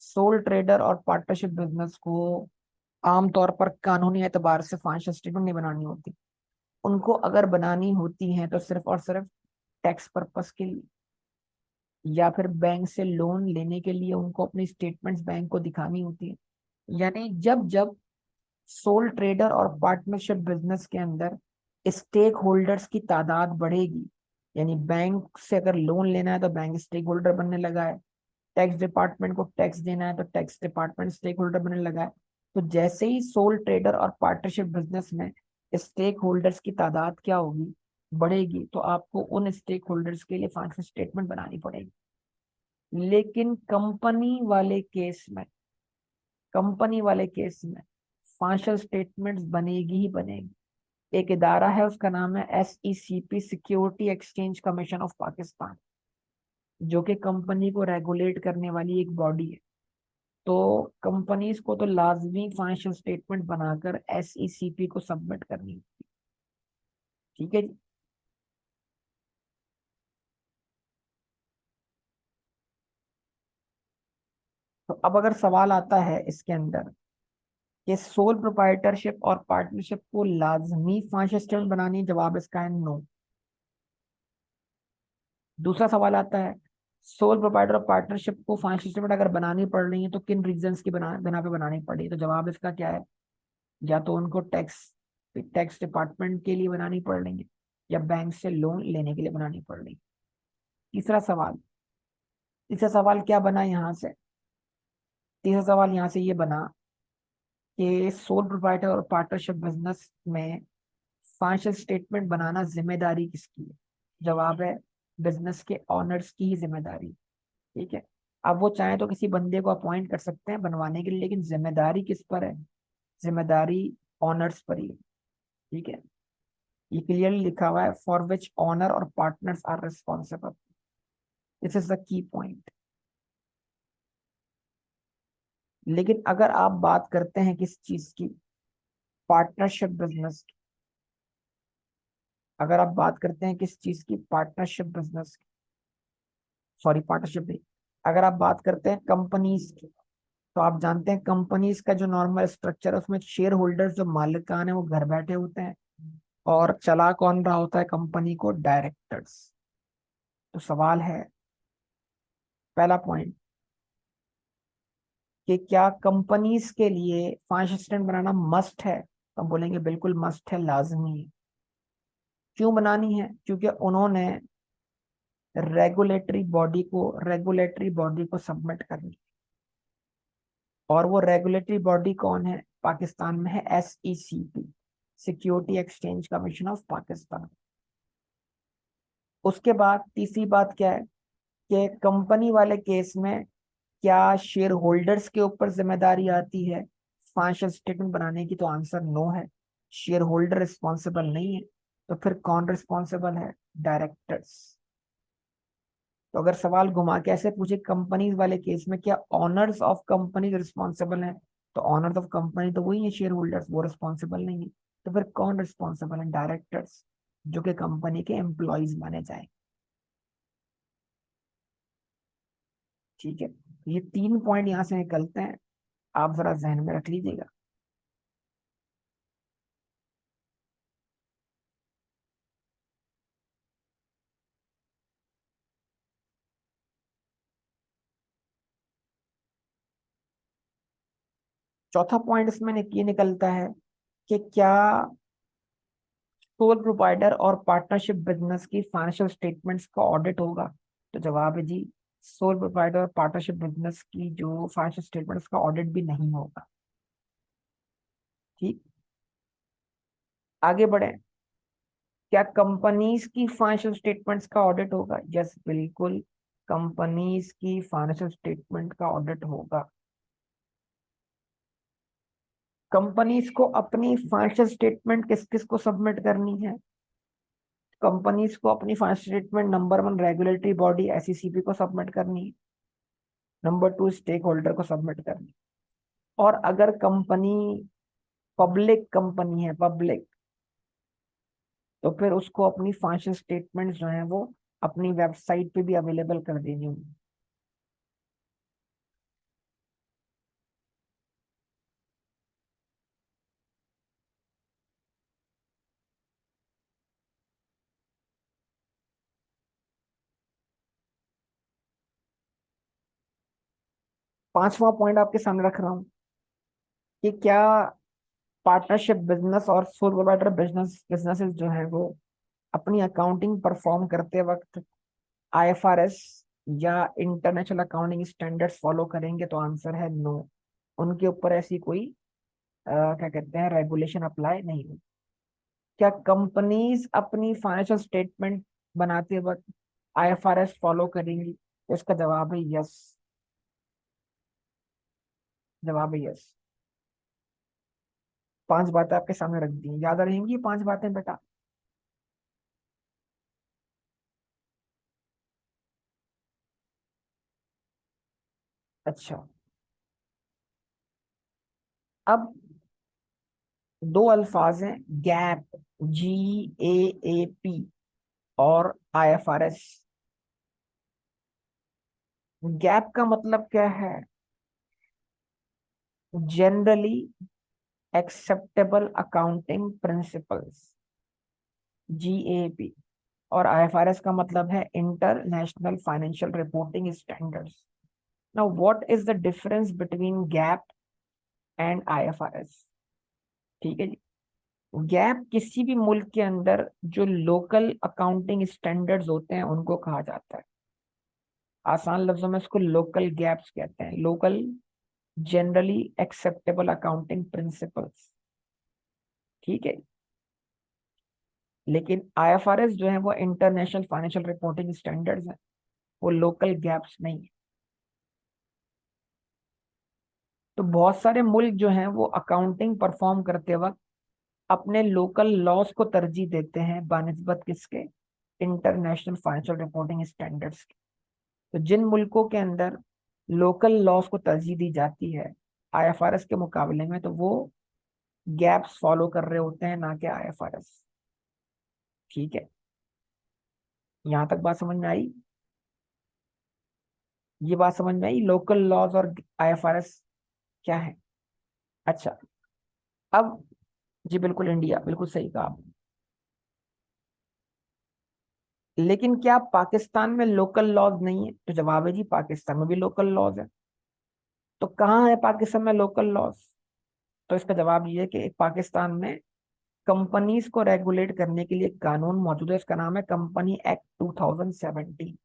Sole trader और पार्टनरशिप बिजनेस को आमतौर पर कानूनी एतबार से फाइनेंशियल स्टेटमेंट नहीं बनानी होती। उनको अगर बनानी होती है तो सिर्फ और सिर्फ टैक्स पर्पस के लिए, या फिर बैंक से लोन लेने के लिए उनको अपनी स्टेटमेंट्स बैंक को दिखानी होती है। यानी जब जब सोल ट्रेडर और पार्टनरशिप बिजनेस के अंदर स्टेक होल्डर्स की तादाद बढ़ेगी, यानी बैंक से अगर लोन लेना है तो बैंक स्टेक होल्डर बनने लगा है, टैक्स डिपार्टमेंट को टैक्स देना है तो टैक्स डिपार्टमेंट स्टेक होल्डर बनने लगा है। तो जैसे ही सोल ट्रेडर और पार्टनरशिप बिजनेस में स्टेक होल्डर्स की तादाद क्या होगी, बढ़ेगी, तो आपको उन स्टेक होल्डर्स के लिए फाइनेंशियल स्टेटमेंट बनानी पड़ेगी। लेकिन कंपनी वाले केस में फाइनेंशियल स्टेटमेंट्स बनेगी ही बनेगी। एक इदारा है, उसका नाम है SECP, security exchange commission of Pakistan, जो कि कंपनी को रेगुलेट करने वाली एक बॉडी है। तो कंपनीज को तो लाजमी फाइनेंशियल स्टेटमेंट बनाकर SECP को सबमिट करनी होती है। ठीक है जी। तो अब अगर सवाल आता है इसके अंदर कि सोल प्रोप्राइटरशिप और पार्टनरशिप को लाजमी फाइनेंशियल स्टेटमेंट बनानी है, जवाब इसका है नो। दूसरा सवाल आता है, सोल प्रोप्राइटर और पार्टनरशिप को फाइनेंशियल स्टेटमेंट अगर बनानी पड़ रही है तो किन रीजंस की बिना पे बनानी पड़ी? तो जवाब इसका क्या है, या तो उनको टैक्स टैक्स डिपार्टमेंट के लिए बनानी पड़ रही है, या बैंक से लोन लेने के लिए बनानी पड़ रही है। तीसरा सवाल, तीसरा सवाल क्या बना यहाँ से? तीसरा सवाल यहाँ से ये बना कि सोल प्रोप्राइटर और पार्टनरशिप बिजनेस में फाइनेंशियल स्टेटमेंट बनाना जिम्मेदारी किसकी है? जवाब है बिजनेस के ऑनर्स की ही जिम्मेदारी। ठीक है, अब वो चाहे तो किसी बंदे को अपॉइंट कर सकते हैं बनवाने के लिए, लेकिन जिम्मेदारी किस पर है? जिम्मेदारी ऑनर्स पर ही है। ठीक है, ये क्लियरली लिखा हुआ है, फॉर विच ऑनर और partners are responsible. This is the key point. लेकिन अगर आप बात करते हैं किस चीज की, पार्टनरशिप बिजनेस, अगर आप बात करते हैं किस चीज की, पार्टनरशिप बिजनेस, सॉरी पार्टनरशिप नहीं, अगर आप बात करते हैं कंपनीज की, तो आप जानते हैं कंपनीज का जो नॉर्मल स्ट्रक्चर है उसमें शेयर होल्डर्स जो मालिकान है वो घर बैठे होते हैं, और चला कौन रहा होता है कंपनी को? डायरेक्टर्स। तो सवाल है, पहला पॉइंट, कि क्या कंपनीज के लिए फाइनेंशियल स्टेटमेंट बनाना मस्ट है? तो हम बोलेंगे बिल्कुल मस्ट है, लाजमी है। क्यों बनानी है? क्योंकि उन्होंने रेगुलेटरी बॉडी को सबमिट करनी, और वो रेगुलेटरी बॉडी कौन है? पाकिस्तान में है SECP, security exchange commission of Pakistan. उसके बाद तीसरी बात क्या है, कि कंपनी वाले केस में क्या शेयर होल्डर्स के ऊपर जिम्मेदारी आती है फाइनेंशियल स्टेटमेंट बनाने की? तो आंसर नो है, शेयर होल्डर रिस्पॉन्सिबल नहीं है। तो फिर कौन रिस्पॉन्सिबल है? डायरेक्टर्स। तो अगर सवाल घुमा के ऐसे पूछे कंपनीज वाले केस में क्या ऑनर्स ऑफ कंपनी रिस्पॉन्सिबल है, तो ऑनर्स ऑफ कंपनी तो वही है शेयर होल्डर्स, वो रिस्पॉन्सिबल नहीं है। तो फिर कौन रिस्पॉन्सिबल है? डायरेक्टर्स, जो कि कंपनी के एम्प्लॉयज माने जाए। ठीक है, तो ये तीन पॉइंट यहाँ से निकलते हैं, आप जरा जहन में रख लीजिएगा। चौथा पॉइंट इसमें ये निकलता है कि क्या सोल प्रोवाइडर और पार्टनरशिप बिजनेस की फाइनेंशियल स्टेटमेंट्स का ऑडिट होगा? तो जवाब है जी, सोल प्रोवाइडर और पार्टनरशिप बिजनेस की जो फाइनेंशियल स्टेटमेंट्स का ऑडिट भी नहीं होगा। ठीक, आगे बढ़े। क्या कंपनीज की फाइनेंशियल स्टेटमेंट्स का ऑडिट होगा? यस, बिल्कुल, कंपनीज की फाइनेंशियल स्टेटमेंट का ऑडिट होगा। कंपनीज को अपनी फाइनेंशियल स्टेटमेंट किस किस को सबमिट करनी है? कंपनीज को अपनी financial statement number 1 regulatory body SECP को सबमिट करनी है, नंबर 2 स्टेक होल्डर को सबमिट करनी है। और अगर कंपनी पब्लिक कंपनी है, पब्लिक, तो फिर उसको अपनी फाइनेंशियल स्टेटमेंट जो है वो अपनी वेबसाइट पे भी अवेलेबल कर देनी होगी। 5वां पॉइंट आपके सामने रख रहा हूँ कि क्या पार्टनरशिप बिजनेस और सोल प्रोवाइडर बिजनेसेस जो है वो अपनी अकाउंटिंग परफॉर्म करते वक्त IFRS या इंटरनेशनल अकाउंटिंग स्टैंडर्ड्स फॉलो करेंगे? तो आंसर है नो, उनके ऊपर ऐसी कोई क्या कहते हैं रेगुलेशन अप्लाई नहीं होगी। क्या कंपनीज अपनी फाइनेंशियल स्टेटमेंट बनाते वक्त IFRS फॉलो करेंगी? तो इसका जवाब है यस, जवाब है यस। 5 बातें आपके सामने रख दी हैं, याद रहेंगी ये 5 बातें बेटा? अच्छा, अब दो अल्फाज हैं, गैप, GAAP, और IFRS। गैप का मतलब क्या है? Generally acceptable accounting principles, GAAP। और IFRS का मतलब है international financial reporting standards. Now what is the difference between gap and IFRS? ठीक है जी। गैप किसी भी मुल्क के अंदर जो लोकल अकाउंटिंग स्टैंडर्ड्स होते हैं उनको कहा जाता है। आसान लफ्जों में इसको लोकल गैप्स कहते हैं, local generally acceptable accounting principles. ठीक है। लेकिन आईएफआरएस जो है वो इंटरनेशनल फाइनेंशियल रिपोर्टिंग स्टैंडर्ड्स हैं, वो लोकल गैप्स नहीं है। तो बहुत सारे मुल्क जो हैं वो अकाउंटिंग परफॉर्म करते वक्त अपने लोकल लॉस को तरजीह देते हैं बानिस्बत किसके, इंटरनेशनल फाइनेंशियल रिपोर्टिंग स्टैंडर्ड्स के। तो जिन मुल्कों के अंदर लोकल लॉस को तरजीह दी जाती है आईएफआरएस के मुकाबले में, तो वो गैप्स फॉलो कर रहे होते हैं, ना कि आईएफआरएस। ठीक है, यहां तक बात समझ में आई? ये बात समझ में आई लोकल लॉज और आईएफआरएस क्या है? अच्छा, अब जी बिल्कुल, इंडिया, बिल्कुल सही कहा आपने। लेकिन क्या पाकिस्तान में लोकल लॉज नहीं है? तो जवाब है जी, पाकिस्तान में भी लोकल लॉज है। तो कहाँ है पाकिस्तान में लोकल लॉज? तो इसका जवाब ये है कि पाकिस्तान में कंपनीज को रेगुलेट करने के लिए एक कानून मौजूद है, इसका नाम है कंपनी एक्ट 2017।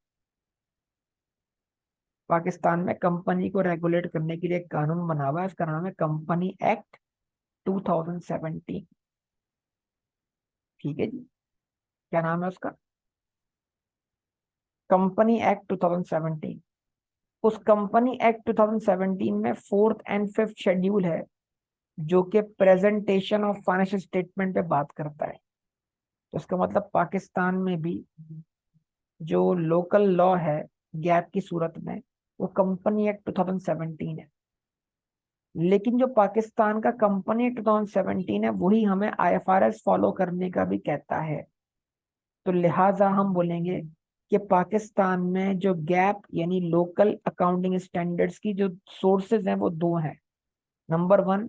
पाकिस्तान में कंपनी को रेगुलेट करने के लिए एक कानून बना हुआ है, इसका नाम है कंपनी एक्ट 2017। ठीक है जी, क्या नाम है उसका? Company act 2017। उस कंपनी एक्ट 2017 में फोर्थ एंड फिफ्थ शेड्यूल है जो कि प्रेजेंटेशन ऑफ फाइनेंशियल स्टेटमेंट पे बात करता है। तो इसका मतलब पाकिस्तान में भी जो लोकल लॉ है गैप की सूरत में, वो कंपनी एक्ट 2017 है। लेकिन जो पाकिस्तान का कंपनी एक्ट 2017 है वही हमें आईएफआरएस फॉलो करने का भी कहता है। तो लिहाजा हम बोलेंगे कि पाकिस्तान में जो गैप यानी लोकल अकाउंटिंग स्टैंडर्ड्स की जो सोर्सेज हैं वो दो हैं। नंबर वन,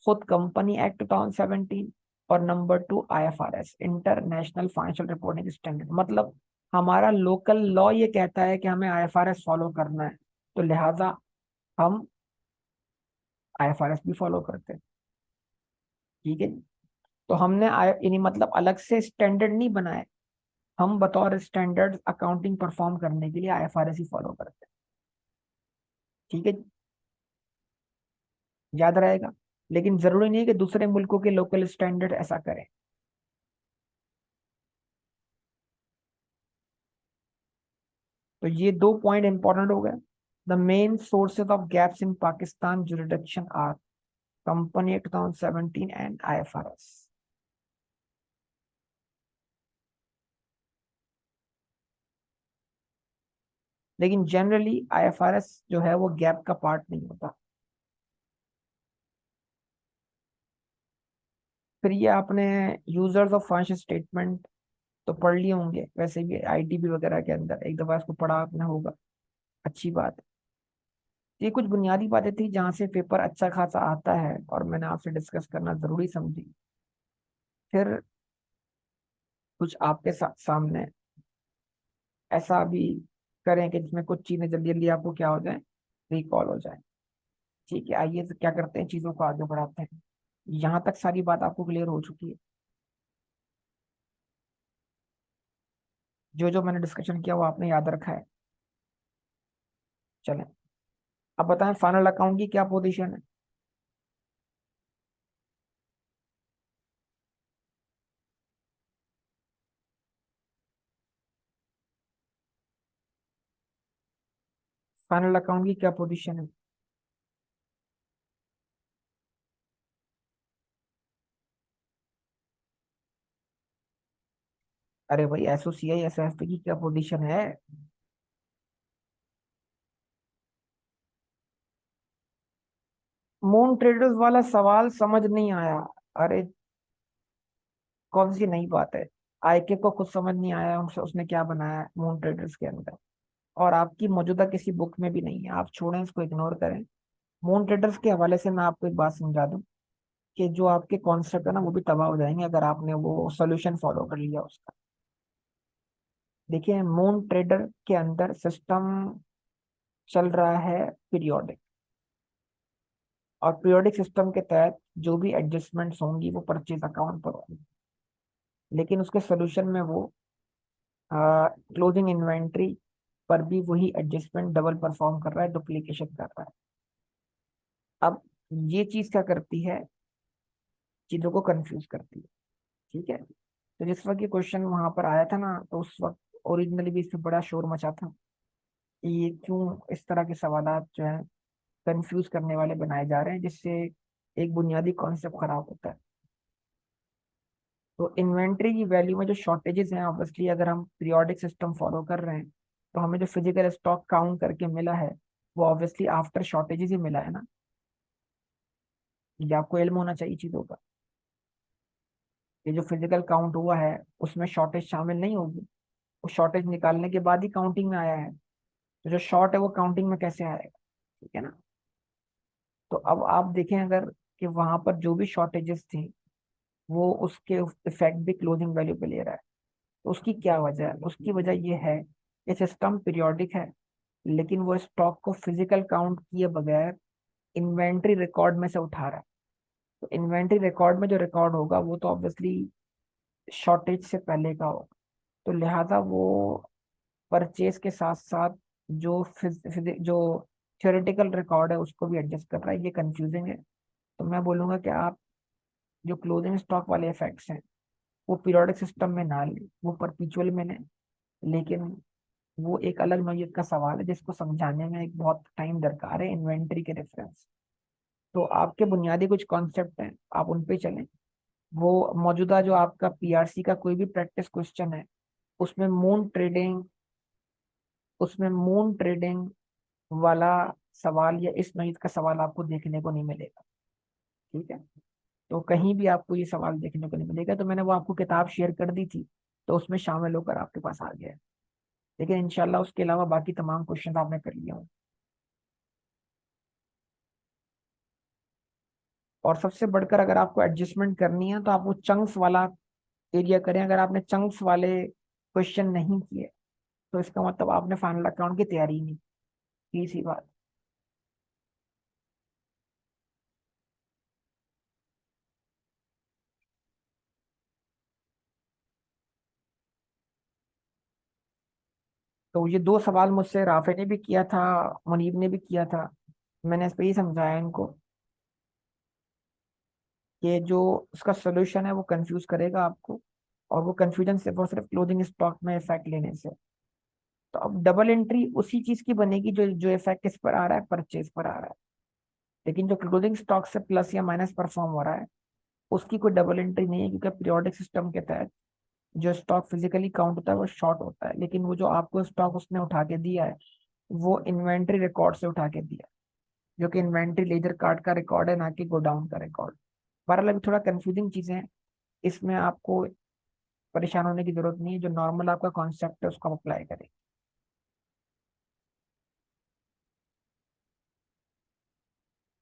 खुद कंपनी एक्ट 2017, और number two IFRS, international financial reporting standard. मतलब हमारा लोकल लॉ ये कहता है कि हमें आईएफआरएस फॉलो करना है, तो लिहाजा हम आईएफआरएस भी फॉलो करते हैं। ठीक है जी? तो हमने यानी मतलब अलग से स्टैंडर्ड नहीं बनाए, हम बतौर स्टैंडर्ड अकाउंटिंग परफॉर्म करने के लिए आईएफआरएस ही फॉलो करते हैं। ठीक है जी? याद रहेगा। लेकिन जरूरी नहीं है कि दूसरे मुल्कों के लोकल स्टैंडर्ड ऐसा करें। तो ये दो पॉइंट इंपॉर्टेंट हो गए। The main sources of gaps in Pakistan jurisdiction are company act 2017 and IFRS. लेकिन जनरली आईएफआरएस जो है वो गैप का पार्ट नहीं होता। फिर ये आपने यूजर्स ऑफ फाइनेंशियल स्टेटमेंट तो पढ़ लिए होंगे, वैसे भी आईटीबी वगैरह के अंदर एक दफा इसको पढ़ा आपने होगा। अच्छी बात है। ये कुछ बुनियादी बातें थी जहां से पेपर अच्छा खासा आता है और मैंने आपसे डिस्कस करना जरूरी समझी। फिर कुछ आपके सामने ऐसा भी करें कि जिसमें कुछ चीजें जल्दी जल्दी आपको क्या हो जाए, रिकॉल हो जाए। ठीक है, आइए तो क्या करते हैं, चीजों को आगे बढ़ाते हैं। यहाँ तक सारी बात आपको क्लियर हो चुकी है? जो जो मैंने डिस्कशन किया वो आपने याद रखा है? चलें, अब बताएं फाइनल अकाउंट की क्या पोजीशन है। फाइनल अकाउंट की क्या पोजीशन है? अरे भाई, एसओसीआई एसएफपी की क्या पोजीशन है? मून ट्रेडर्स वाला सवाल समझ नहीं आया। अरे, कौन सी नई बात है? आईके को खुद समझ नहीं आया उसने क्या बनाया है मून ट्रेडर्स के अंदर, और आपकी मौजूदा किसी बुक में भी नहीं है। आप छोड़ें, इसको इग्नोर करें। मून ट्रेडर्स के हवाले से मैं आपको एक बात समझा दूं कि जो आपके कॉन्सेप्ट है ना वो भी तबाह हो जाएंगे अगर आपने वो सोल्यूशन फॉलो कर लिया उसका। देखिए, मून ट्रेडर के अंदर सिस्टम चल रहा है पीरियोडिक, और पीरियोडिक सिस्टम के तहत जो भी एडजस्टमेंट्स होंगी वो परचेज अकाउंट पर होंगी, लेकिन उसके सोल्यूशन में वो क्लोजिंग इन्वेंट्री पर भी वही एडजस्टमेंट डबल परफॉर्म कर रहा है, डुप्लीकेशन कर रहा है। अब ये चीज क्या करती है, चीजों को कंफ्यूज करती है। ठीक है, तो जिस वक्त ये क्वेश्चन वहां पर आया था ना, तो उस वक्त ओरिजिनली भी इस पे बड़ा शोर मचा था कि ये क्यों इस तरह के सवालात जो है कंफ्यूज करने वाले बनाए जा रहे हैं, जिससे एक बुनियादी कॉन्सेप्ट खराब होता है। तो इन्वेंट्री की वैल्यू में जो शॉर्टेजेस हैं, ऑब्वियसली अगर हम पीरियोडिक सिस्टम फॉलो कर रहे हैं, तो हमें जो फिजिकल स्टॉक काउंट करके मिला है वो ऑब्वियसली आफ्टर शॉर्टेजेस ही मिला है ना। ये आपको इल्म होना चाहिए चीजों का। ये जो फिजिकल काउंट हुआ है उसमें शॉर्टेज शामिल नहीं होगी, वो शॉर्टेज निकालने के बाद ही काउंटिंग में आया है। तो जो शॉर्ट है वो काउंटिंग में कैसे आएगा? ठीक है ना। तो अब आप देखें अगर कि वहां पर जो भी शॉर्टेजेस थी वो उसके इफेक्ट भी क्लोजिंग वैल्यू पे ले रहा है। तो उसकी क्या वजह है? उसकी वजह ये है कि सिस्टम पीरियोडिक है, लेकिन वो स्टॉक को फिजिकल काउंट किए बगैर इन्वेंट्री रिकॉर्ड में से उठा रहा है। तो इन्वेंट्री रिकॉर्ड में जो रिकॉर्ड होगा वो तो ऑब्वियसली शॉर्टेज से पहले का होगा। तो लिहाजा वो परचेज के साथ साथ जो जो थ्योरेटिकल रिकॉर्ड है उसको भी एडजस्ट कर रहा है। ये कंफ्यूजिंग है। तो मैं बोलूंगा कि आप जो क्लोजिंग स्टॉक वाले इफेक्ट्स हैं वो पीरियोडिक सिस्टम में ना लें, वो परपेचुअल में लें। लेकिन वो एक अलग नौयत का सवाल है जिसको समझाने में एक बहुत टाइम दरकार है इन्वेंट्री के रेफरेंस। तो आपके बुनियादी कुछ कॉन्सेप्ट हैं, आप उन पे चलें। वो मौजूदा जो आपका पीआरसी का कोई भी प्रैक्टिस क्वेश्चन है, उसमें मून ट्रेडिंग उसमें मून ट्रेडिंग वाला सवाल या इस नौयत का सवाल आपको देखने को नहीं मिलेगा। ठीक है, तो कहीं भी आपको ये सवाल देखने को नहीं मिलेगा। तो मैंने वो आपको किताब शेयर कर दी थी, तो उसमें शामिल होकर आपके पास आ गया है। लेकिन इंशाल्लाह उसके अलावा बाकी तमाम क्वेश्चन आपने कर लिया हो। और सबसे बढ़कर अगर आपको एडजस्टमेंट करनी है तो आप वो चंक्स वाला एरिया करें। अगर आपने चंक्स वाले क्वेश्चन नहीं किए तो इसका मतलब आपने फाइनल अकाउंट की तैयारी ही नहीं की, सी बात। तो ये दो सवाल मुझसे राफे ने भी किया था, मुनीब ने भी किया था। मैंने इस पर ही समझाया इनको कि जो उसका सोल्यूशन है वो कंफ्यूज करेगा आपको, और वो कंफ्यूजन सिर्फ और सिर्फ क्लोजिंग स्टॉक में इफेक्ट लेने से। तो अब डबल एंट्री उसी चीज की बनेगी जो जो इफेक्ट किस पर आ रहा है, परचेज पर आ रहा है। लेकिन जो क्लोजिंग स्टॉक से प्लस या माइनस परफॉर्म हो रहा है उसकी कोई डबल एंट्री नहीं है, क्योंकि पीरियोडिक सिस्टम के तहत जो स्टॉक फिजिकली काउंट होता है वो शॉर्ट होता है। लेकिन वो जो आपको स्टॉक उसने उठा के दिया है वो इन्वेंट्री रिकॉर्ड से उठा के दिया, जो कि इन्वेंट्री लेजर कार्ड का रिकॉर्ड है, ना कि गोडाउन का रिकॉर्ड। बहरहाल अभी थोड़ा कंफ्यूजिंग चीजें हैं, इसमें आपको परेशान होने की जरूरत नहीं है। जो नॉर्मल आपका कॉन्सेप्ट है उसको आप अप्लाई करें।